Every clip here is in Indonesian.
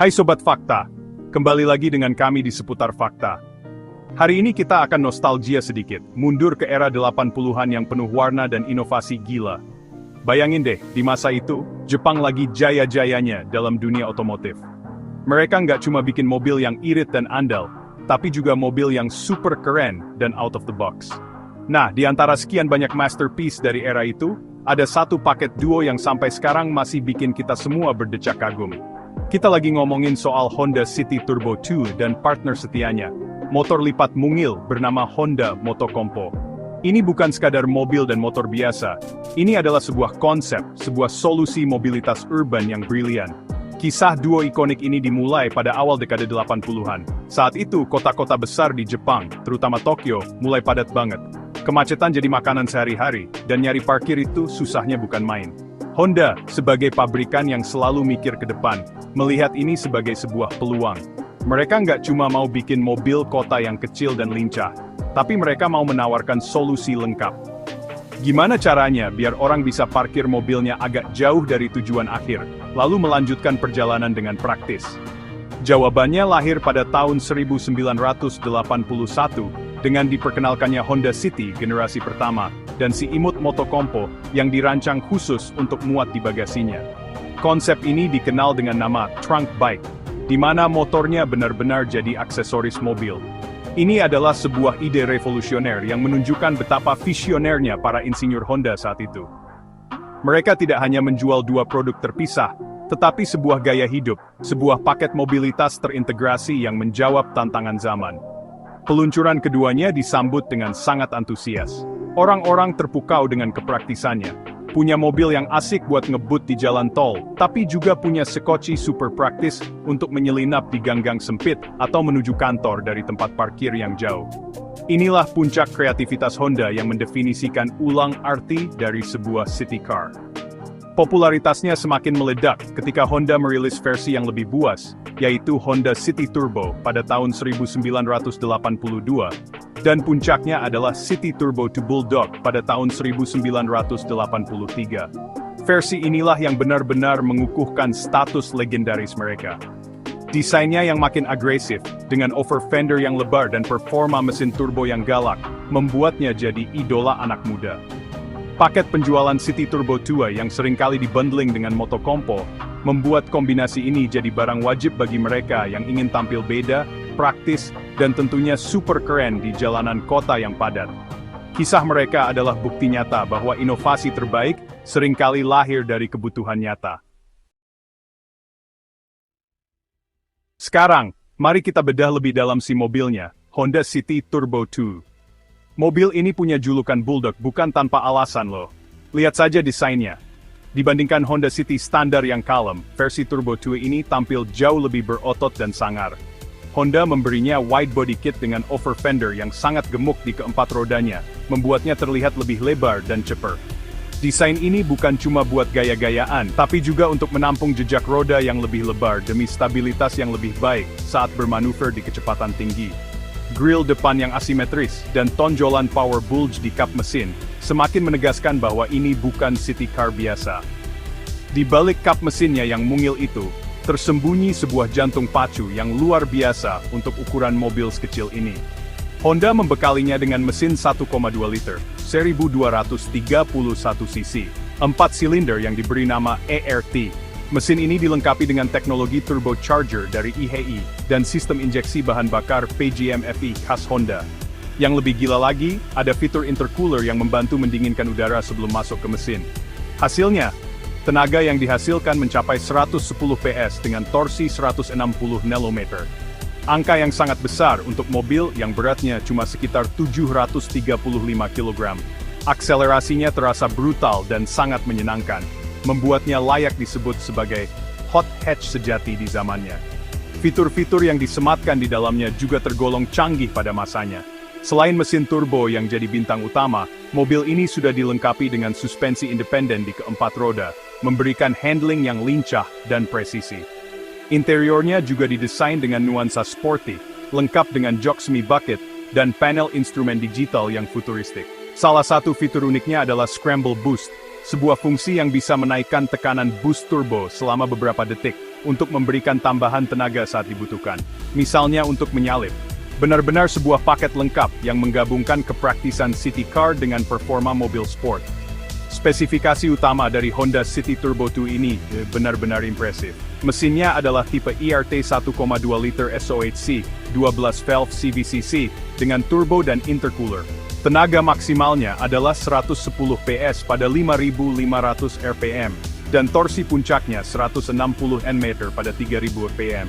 Hai Sobat Fakta, kembali lagi dengan kami di Seputar Fakta. Hari ini kita akan nostalgia sedikit, mundur ke era 80-an yang penuh warna dan inovasi gila. Bayangin deh, di masa itu, Jepang lagi jaya-jayanya dalam dunia otomotif. Mereka nggak cuma bikin mobil yang irit dan andal, tapi juga mobil yang super keren dan out of the box. Nah, di antara sekian banyak masterpiece dari era itu, ada satu paket duo yang sampai sekarang masih bikin kita semua berdecak kagum. Kita lagi ngomongin soal Honda City Turbo 2 dan partner setianya, motor lipat mungil bernama Honda Motocompo. Ini bukan sekadar mobil dan motor biasa, ini adalah sebuah konsep, sebuah solusi mobilitas urban yang brilian. Kisah duo ikonik ini dimulai pada awal dekade 80-an. Saat itu, kota-kota besar di Jepang, terutama Tokyo, mulai padat banget. Kemacetan jadi makanan sehari-hari, dan nyari parkir itu susahnya bukan main. Honda, sebagai pabrikan yang selalu mikir ke depan, melihat ini sebagai sebuah peluang. Mereka nggak cuma mau bikin mobil kota yang kecil dan lincah, tapi mereka mau menawarkan solusi lengkap. Gimana caranya biar orang bisa parkir mobilnya agak jauh dari tujuan akhir, lalu melanjutkan perjalanan dengan praktis? Jawabannya lahir pada tahun 1981, dengan diperkenalkannya Honda City generasi pertama, dan si imut Motocompo yang dirancang khusus untuk muat di bagasinya. Konsep ini dikenal dengan nama trunk bike, di mana motornya benar-benar jadi aksesoris mobil. Ini adalah sebuah ide revolusioner yang menunjukkan betapa visionernya para insinyur Honda saat itu. Mereka tidak hanya menjual dua produk terpisah, tetapi sebuah gaya hidup, sebuah paket mobilitas terintegrasi yang menjawab tantangan zaman. Peluncuran keduanya disambut dengan sangat antusias. Orang-orang terpukau dengan kepraktisannya. Punya mobil yang asik buat ngebut di jalan tol, tapi juga punya sekoci super praktis untuk menyelinap di gang-gang sempit atau menuju kantor dari tempat parkir yang jauh. Inilah puncak kreativitas Honda yang mendefinisikan ulang arti dari sebuah city car. Popularitasnya semakin meledak ketika Honda merilis versi yang lebih buas, yaitu Honda City Turbo pada tahun 1982, dan puncaknya adalah City Turbo 2 Bulldog pada tahun 1983. Versi inilah yang benar-benar mengukuhkan status legendaris mereka. Desainnya yang makin agresif, dengan over-fender yang lebar dan performa mesin turbo yang galak, membuatnya jadi idola anak muda. Paket penjualan City Turbo 2 yang seringkali dibundling dengan Motocompo, membuat kombinasi ini jadi barang wajib bagi mereka yang ingin tampil beda, praktis, dan tentunya super keren di jalanan kota yang padat. Kisah mereka adalah bukti nyata bahwa inovasi terbaik seringkali lahir dari kebutuhan nyata. Sekarang, mari kita bedah lebih dalam si mobilnya, Honda City Turbo 2. Mobil ini punya julukan Bulldog bukan tanpa alasan loh. Lihat saja desainnya. Dibandingkan Honda City standar yang kalem, versi Turbo 2 ini tampil jauh lebih berotot dan sangar. Honda memberinya wide body kit dengan over fender yang sangat gemuk di keempat rodanya, membuatnya terlihat lebih lebar dan ceper. Desain ini bukan cuma buat gaya-gayaan, tapi juga untuk menampung jejak roda yang lebih lebar demi stabilitas yang lebih baik saat bermanuver di kecepatan tinggi. Grill depan yang asimetris, dan tonjolan power bulge di kap mesin, semakin menegaskan bahwa ini bukan city car biasa. Di balik kap mesinnya yang mungil itu, tersembunyi sebuah jantung pacu yang luar biasa untuk ukuran mobil sekecil ini. Honda membekalinya dengan mesin 1,2 liter, 1231 cc, 4 silinder yang diberi nama ERT. Mesin ini dilengkapi dengan teknologi turbocharger dari IHI dan sistem injeksi bahan bakar PGM-FI khas Honda. Yang lebih gila lagi, ada fitur intercooler yang membantu mendinginkan udara sebelum masuk ke mesin. Hasilnya, tenaga yang dihasilkan mencapai 110 PS dengan torsi 160 Nm. Angka yang sangat besar untuk mobil yang beratnya cuma sekitar 735 kg. Akselerasinya terasa brutal dan sangat menyenangkan, membuatnya layak disebut sebagai hot hatch sejati di zamannya. Fitur-fitur yang disematkan di dalamnya juga tergolong canggih pada masanya. Selain mesin turbo yang jadi bintang utama, mobil ini sudah dilengkapi dengan suspensi independen di keempat roda, memberikan handling yang lincah dan presisi. Interiornya juga didesain dengan nuansa sporty, lengkap dengan jok semi bucket, dan panel instrumen digital yang futuristik. Salah satu fitur uniknya adalah Scramble Boost, sebuah fungsi yang bisa menaikkan tekanan boost turbo selama beberapa detik, untuk memberikan tambahan tenaga saat dibutuhkan. Misalnya untuk menyalip. Benar-benar sebuah paket lengkap yang menggabungkan kepraktisan city car dengan performa mobil sport. Spesifikasi utama dari Honda City Turbo 2 ini benar-benar impresif. Mesinnya adalah tipe ERT 1,2 liter SOHC, 12 valve CVCC, dengan turbo dan intercooler. Tenaga maksimalnya adalah 110 PS pada 5.500 RPM, dan torsi puncaknya 160 Nm pada 3.000 RPM.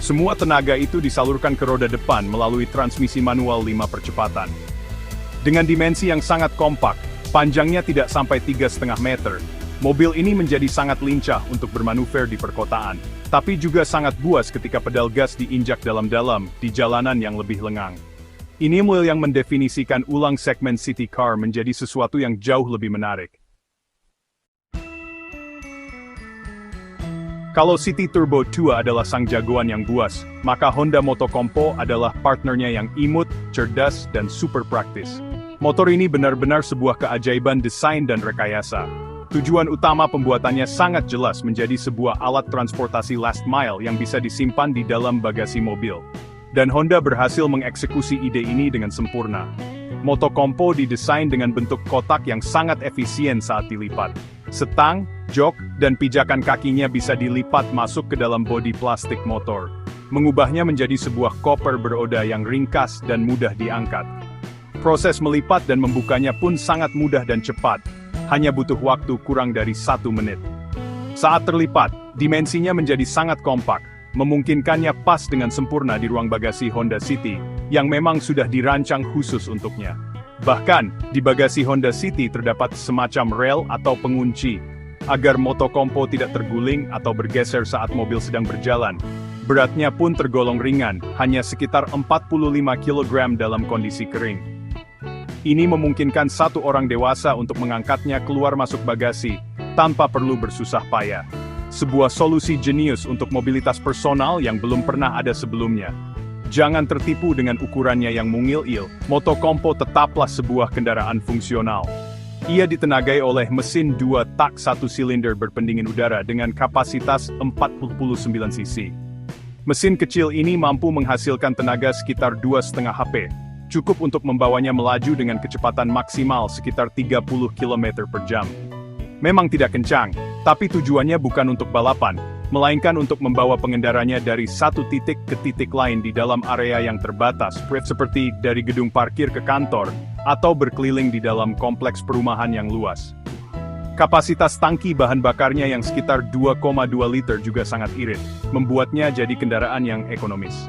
Semua tenaga itu disalurkan ke roda depan melalui transmisi manual 5 percepatan. Dengan dimensi yang sangat kompak, panjangnya tidak sampai 3,5 meter, mobil ini menjadi sangat lincah untuk bermanuver di perkotaan, tapi juga sangat buas ketika pedal gas diinjak dalam-dalam di jalanan yang lebih lengang. Ini mobil yang mendefinisikan ulang segmen city car menjadi sesuatu yang jauh lebih menarik. Kalau City Turbo 2 adalah sang jagoan yang buas, maka Honda Motokompo adalah partnernya yang imut, cerdas, dan super praktis. Motor ini benar-benar sebuah keajaiban desain dan rekayasa. Tujuan utama pembuatannya sangat jelas menjadi sebuah alat transportasi last mile yang bisa disimpan di dalam bagasi mobil. Dan Honda berhasil mengeksekusi ide ini dengan sempurna. Motokompo didesain dengan bentuk kotak yang sangat efisien saat dilipat. Setang, jok, dan pijakan kakinya bisa dilipat masuk ke dalam bodi plastik motor, mengubahnya menjadi sebuah koper beroda yang ringkas dan mudah diangkat. Proses melipat dan membukanya pun sangat mudah dan cepat, hanya butuh waktu kurang dari 1 menit. Saat terlipat, dimensinya menjadi sangat kompak, memungkinkannya pas dengan sempurna di ruang bagasi Honda City, yang memang sudah dirancang khusus untuknya. Bahkan, di bagasi Honda City terdapat semacam rel atau pengunci, agar Motokompo tidak terguling atau bergeser saat mobil sedang berjalan. Beratnya pun tergolong ringan, hanya sekitar 45 kg dalam kondisi kering. Ini memungkinkan satu orang dewasa untuk mengangkatnya keluar masuk bagasi, tanpa perlu bersusah payah. Sebuah solusi jenius untuk mobilitas personal yang belum pernah ada sebelumnya. Jangan tertipu dengan ukurannya yang mungil-il, Motokompo tetaplah sebuah kendaraan fungsional. Ia ditenagai oleh mesin 2 tak 1 silinder berpendingin udara dengan kapasitas 49 cc. Mesin kecil ini mampu menghasilkan tenaga sekitar 2,5 HP, cukup untuk membawanya melaju dengan kecepatan maksimal sekitar 30 km per jam. Memang tidak kencang, tapi tujuannya bukan untuk balapan, melainkan untuk membawa pengendaranya dari satu titik ke titik lain di dalam area yang terbatas, seperti dari gedung parkir ke kantor, atau berkeliling di dalam kompleks perumahan yang luas. Kapasitas tangki bahan bakarnya yang sekitar 2,2 liter juga sangat irit, membuatnya jadi kendaraan yang ekonomis.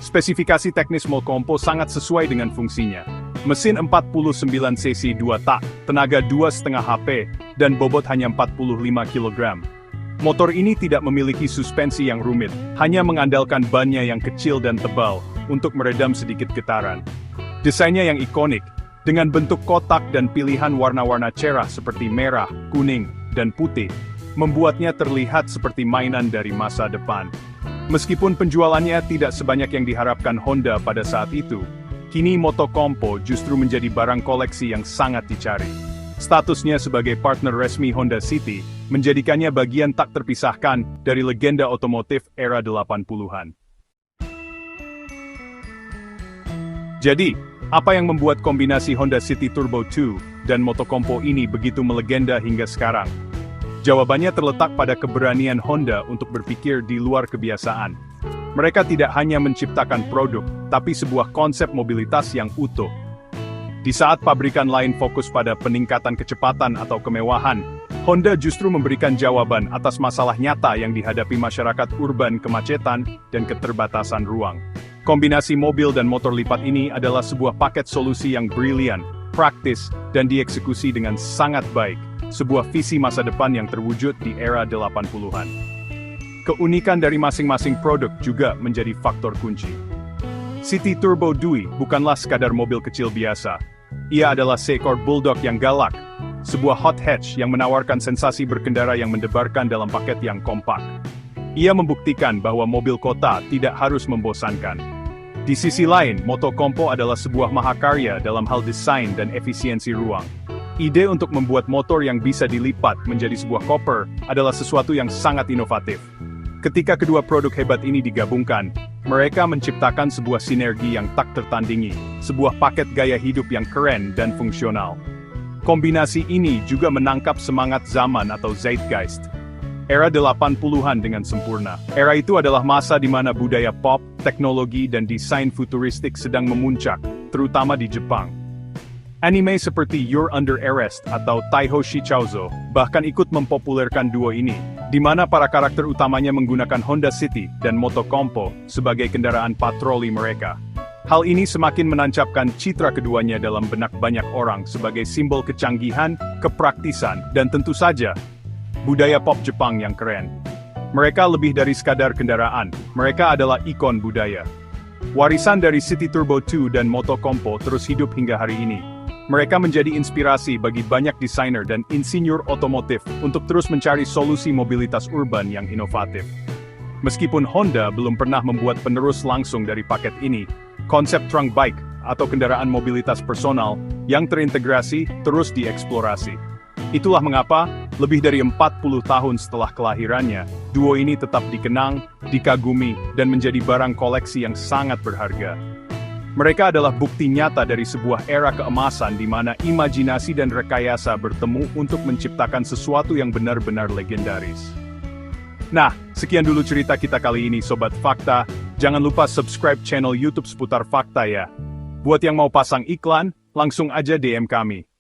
Spesifikasi teknis Motokompo sangat sesuai dengan fungsinya. Mesin 49 cc 2 tak, tenaga 2,5 HP, dan bobot hanya 45 kg. Motor ini tidak memiliki suspensi yang rumit, hanya mengandalkan bannya yang kecil dan tebal, untuk meredam sedikit getaran. Desainnya yang ikonik, dengan bentuk kotak dan pilihan warna-warna cerah seperti merah, kuning, dan putih, membuatnya terlihat seperti mainan dari masa depan. Meskipun penjualannya tidak sebanyak yang diharapkan Honda pada saat itu, kini Motokompo justru menjadi barang koleksi yang sangat dicari. Statusnya sebagai partner resmi Honda City, menjadikannya bagian tak terpisahkan dari legenda otomotif era 80-an. Jadi, apa yang membuat kombinasi Honda City Turbo 2 dan Motokompo ini begitu melegenda hingga sekarang? Jawabannya terletak pada keberanian Honda untuk berpikir di luar kebiasaan. Mereka tidak hanya menciptakan produk, tapi sebuah konsep mobilitas yang utuh. Di saat pabrikan lain fokus pada peningkatan kecepatan atau kemewahan, Honda justru memberikan jawaban atas masalah nyata yang dihadapi masyarakat urban, kemacetan, dan keterbatasan ruang. Kombinasi mobil dan motor lipat ini adalah sebuah paket solusi yang brilian, praktis, dan dieksekusi dengan sangat baik. Sebuah visi masa depan yang terwujud di era 80-an. Keunikan dari masing-masing produk juga menjadi faktor kunci. City Turbo 2 bukanlah sekadar mobil kecil biasa. Ia adalah seekor bulldog yang galak, sebuah hot hatch yang menawarkan sensasi berkendara yang mendebarkan dalam paket yang kompak. Ia membuktikan bahwa mobil kota tidak harus membosankan. Di sisi lain, Motokompo adalah sebuah mahakarya dalam hal desain dan efisiensi ruang. Ide untuk membuat motor yang bisa dilipat menjadi sebuah koper adalah sesuatu yang sangat inovatif. Ketika kedua produk hebat ini digabungkan, mereka menciptakan sebuah sinergi yang tak tertandingi, sebuah paket gaya hidup yang keren dan fungsional. Kombinasi ini juga menangkap semangat zaman atau zeitgeist. Era 80-an dengan sempurna. Era itu adalah masa di mana budaya pop, teknologi dan desain futuristik sedang memuncak, terutama di Jepang. Anime seperti You're Under Arrest atau Taiho Shichouzo bahkan ikut mempopulerkan duo ini, di mana para karakter utamanya menggunakan Honda City dan Moto Compo sebagai kendaraan patroli mereka. Hal ini semakin menancapkan citra keduanya dalam benak banyak orang sebagai simbol kecanggihan, kepraktisan, dan tentu saja, budaya pop Jepang yang keren. Mereka lebih dari sekadar kendaraan, mereka adalah ikon budaya. Warisan dari City Turbo 2 dan Moto Compo terus hidup hingga hari ini. Mereka menjadi inspirasi bagi banyak desainer dan insinyur otomotif untuk terus mencari solusi mobilitas urban yang inovatif. Meskipun Honda belum pernah membuat penerus langsung dari paket ini, konsep trunk bike atau kendaraan mobilitas personal yang terintegrasi terus dieksplorasi. Itulah mengapa, lebih dari 40 tahun setelah kelahirannya, duo ini tetap dikenang, dikagumi, dan menjadi barang koleksi yang sangat berharga. Mereka adalah bukti nyata dari sebuah era keemasan di mana imajinasi dan rekayasa bertemu untuk menciptakan sesuatu yang benar-benar legendaris. Nah, sekian dulu cerita kita kali ini Sobat Fakta. Jangan lupa subscribe channel YouTube seputar fakta ya. Buat yang mau pasang iklan, langsung aja DM kami.